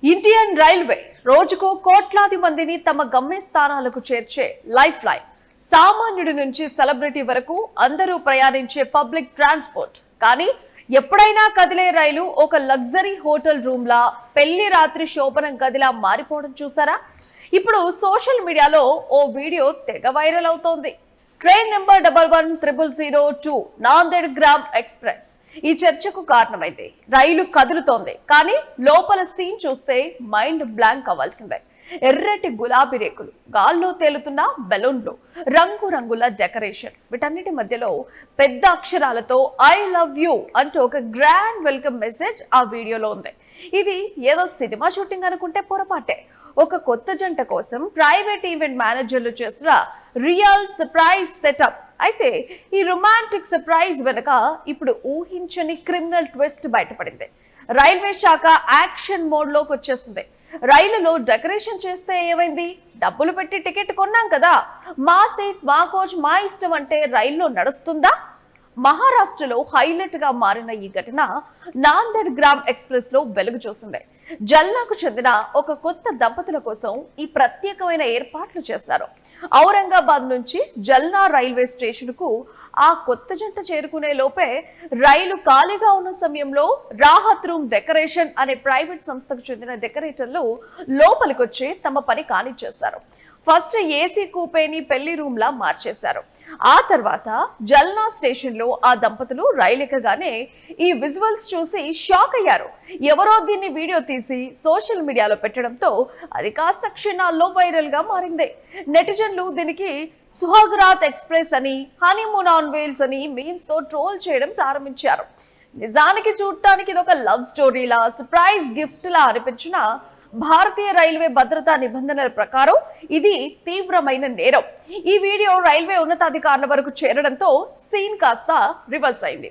Indian railway రోజుకు కోట్లాది మందిని తమ గమ్యస్థానాలకు చేర్చే లైఫ్ లైన్. సామాన్యుడి నుంచి సెలబ్రిటీ వరకు అందరూ ప్రయాణించే పబ్లిక్ ట్రాన్స్పోర్ట్. కానీ ఎప్పుడైనా కదిలే రైలు ఒక లగ్జరీ హోటల్ రూమ్ లా, పెళ్లి రాత్రి శోభనం గదిలా మారిపోవడం చూసారా? ఇప్పుడు సోషల్ మీడియాలో ఓ వీడియో తెగ వైరల్ అవుతోంది. Train number 110002 Nanded gram express ఈ చర్చకు కారణమైంది. రైలు కదులుతోంది, కానీ లోపల సీన్ చూస్తే మైండ్ బ్లాంక్ అవ్వాల్సిందే. ఎర్రటి గులాబీ రేకులు, గాల్లో తేలుతున్న బెలూన్లు, రంగురంగుల డెకరేషన్, వీటన్నిటి మధ్యలో పెద్ద అక్షరాలతో ఐ లవ్ యూ అంటూ ఒక గ్రాండ్ వెల్కమ్ మెసేజ్ ఆ వీడియోలో ఉంది. ఇది ఏదో సినిమా షూటింగ్ అనుకుంటే పొరపాటే. ఒక కొత్త జంట కోసం ప్రైవేట్ ఈవెంట్ మేనేజర్లు చేసిన రియల్ సర్ప్రైజ్ సెటప్. అయితే ఈ రొమాంటిక్ సర్ప్రైజ్ వెనుక ఇప్పుడు ఊహించని క్రిమినల్ ట్విస్ట్ బయటపడింది. రైల్వే శాఖ యాక్షన్ మోడ్ లోకి వచ్చేస్తుంది. రైలులో డెకరేషన్ చేస్తే ఏమైంది? డబ్బులు పెట్టి టికెట్ కొన్నాం కదా, మా సీట్ మా కోచ్ మా ఇష్టం అంటే రైల్లో నడుస్తుందా? మహారాష్ట్రలో హైలైట్ గా మారిన ఈ ఘటన నాందేడ్ గ్రామ్ ఎక్స్ప్రెస్ లో వెలుగు చూసింది. జల్నాకు చెందిన ఒక కొత్త దంపతుల కోసం ఈ ప్రత్యేకమైన ఏర్పాట్లు చేశారు. ఔరంగాబాద్ నుంచి జల్నా రైల్వే స్టేషన్ కు ఆ కొత్త జంట చేరుకునే లోపే రైలు ఖాళీగా ఉన్న సమయంలో రాహత్ రూమ్ డెకరేషన్ అనే ప్రైవేట్ సంస్థకు చెందిన డెకరేటర్లు లోపలికొచ్చి తమ పని కానిచ్చేశారు. ఫస్ట్ ఏసీ కూపేని పెళ్లి రూమ్ లా మార్చేశారు. ఆ తర్వాత జల్నా స్టేషన్ లో ఆ దంపతులు రైలు ఎక్కగానే ఈ విజువల్స్ చూసి షాక్ అయ్యారు. ఎవరో దీన్ని వీడియో తీసి సోషల్ మీడియాలో పెట్టడంతో అది కాస్త క్షణాల్లో వైరల్ గా మారింది. నెటిజన్లు దీనికి సుహాగరాత్ ఎక్స్ప్రెస్ అని, హనీమూన్ ఆన్ వీల్స్ అని మీమ్స్ తో ట్రోల్ చేయడం ప్రారంభించారు. నిజానికి చూడటానికి ఇది ఒక లవ్ స్టోరీలా, సర్ప్రైజ్ గిఫ్ట్ లా అనిపించిన భారతీయ రైల్వే భద్రతా నిబంధనల ప్రకారం ఇది తీవ్రమైన నేరం. ఈ వీడియో రైల్వే ఉన్నతాధికారుల వరకు చేరడంతో సీన్ కాస్త రివర్స్ అయింది.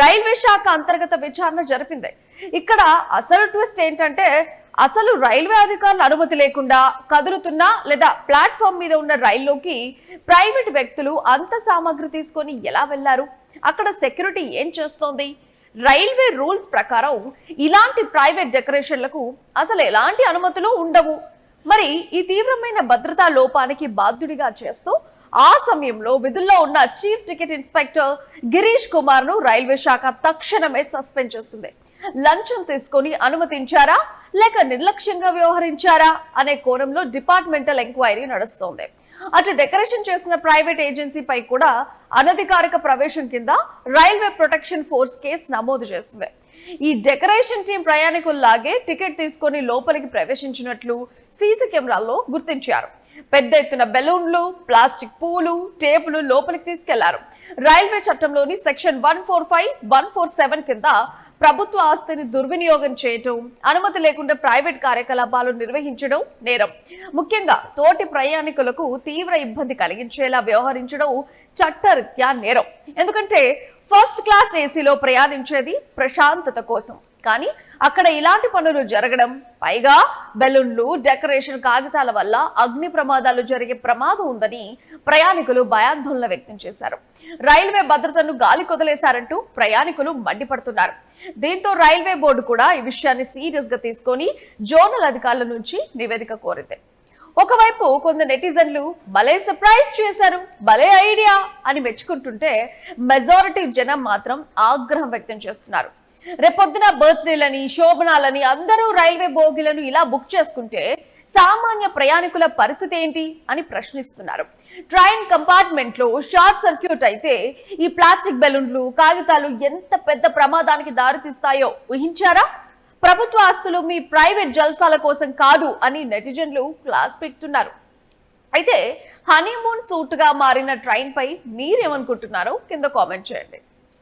రైల్వే శాఖ అంతర్గత విచారణ జరిపింది. ఇక్కడ అసలు ట్విస్ట్ ఏంటంటే, అసలు రైల్వే అధికారుల అనుమతి లేకుండా కదులుతున్న లేదా ప్లాట్ఫామ్ మీద ఉన్న రైల్లోకి ప్రైవేట్ వ్యక్తులు అంత సామాగ్రి తీసుకొని ఎలా వెళ్లారు? అక్కడ సెక్యూరిటీ ఏం చేస్తోంది? రైల్వే రూల్స్ ప్రకారం ఇలాంటి ప్రైవేట్ డెకరేషన్లకు అసలు ఎలాంటి అనుమతులు ఉండవు. మరి ఈ తీవ్రమైన భద్రతా లోపానికి బాధ్యుడిగా చేస్తూ ఆ సమయంలో విధుల్లో ఉన్న chief ticket inspector Girish Kumar ను రైల్వే శాఖ తక్షణమే సస్పెండ్ చేసింది. లంచం తీసుకొని అనుమతించారా లేక నిర్లక్ష్యంగా వ్యవహరించారా అనే కోణంలో డిపార్ట్మెంటల్ ఎంక్వైరీ నడుస్తోంది. అటు డెకరేషన్ చేసిన ప్రైవేట్ ఏజెన్సీపై కూడా అనధికారిక ప్రవేశం కింద రైల్వే ప్రొటెక్షన్ ఫోర్స్ కేసు నమోదు చేసింది. ఈ డెకరేషన్ టీం ప్రయాణికుల్లాగే టికెట్ తీసుకొని లోపలికి ప్రవేశించినట్లు సీసీ కెమెరాల్లో గుర్తించారు. పెద్ద ఎత్తున బెలూన్లు, ప్లాస్టిక్ పూలు, టేపులు లోపలికి తీసుకెళ్లారు. రైల్వే చట్టంలోని సెక్షన్ 145, 147 కింద ప్రభుత్వ ఆస్తిని దుర్వినియోగం చేయటం, అనుమతి లేకుండా ప్రైవేట్ కార్యకలాపాలు నిర్వహించడం నేరం. ముఖ్యంగా తోటి ప్రయాణికులకు తీవ్ర ఇబ్బంది కలిగించేలా వ్యవహరించడం చట్టరీత్యా నేరం. ఎందుకంటే ఫస్ట్ క్లాస్ ఏసీలో ప్రయాణించేది ప్రశాంతత కోసం, కానీ అక్కడ ఇలాంటి పనులు జరగడం, పైగా బెలూన్లు, డెకరేషన్, కాగితాల వల్ల అగ్ని ప్రమాదాలు జరిగే ప్రమాదం ఉందని ప్రయాణికులు భయాందోళన వ్యక్తం చేశారు. రైల్వే భద్రతను గాలి కొదిలేశారంటూ ప్రయాణికులు మండిపడుతున్నారు. దీంతో రైల్వే బోర్డు కూడా ఈ విషయాన్ని సీరియస్ గా తీసుకొని జోనల్ అధికారుల నుంచి నివేదిక కోరింది. ఒకవైపు కొందరు నెటిజన్లు భలే సర్ప్రైజ్ చేశారు, భలే ఐడియా అని మెచ్చుకుంటుంటే, మెజారిటీ జనం మాత్రం ఆగ్రహం వ్యక్తం చేస్తున్నారు. రేపొద్దున బర్త్డేలని, శోభనాలని అందరూ రైల్వే బోగిలను ఇలా బుక్ చేసుకుంటే సామాన్య ప్రయాణికుల పరిస్థితి ఏంటి అని ప్రశ్నిస్తున్నారు. ట్రైన్ కంపార్ట్మెంట్ లో షార్ట్ సర్క్యూట్ అయితే ఈ ప్లాస్టిక్ బెలూన్లు, కాగితాలు ఎంత పెద్ద ప్రమాదానికి దారితీస్తాయో ఊహించారా? ప్రభుత్వ ఆస్తులు మీ ప్రైవేట్ జల్సాల కోసం కాదు అని నెటిజన్లు క్లాస్ పెడుతున్నారు. అయితే హనీమూన్ సూట్ గా మారిన ట్రైన్ పై మీరేమనుకుంటున్నారో కింద కామెంట్ చేయండి.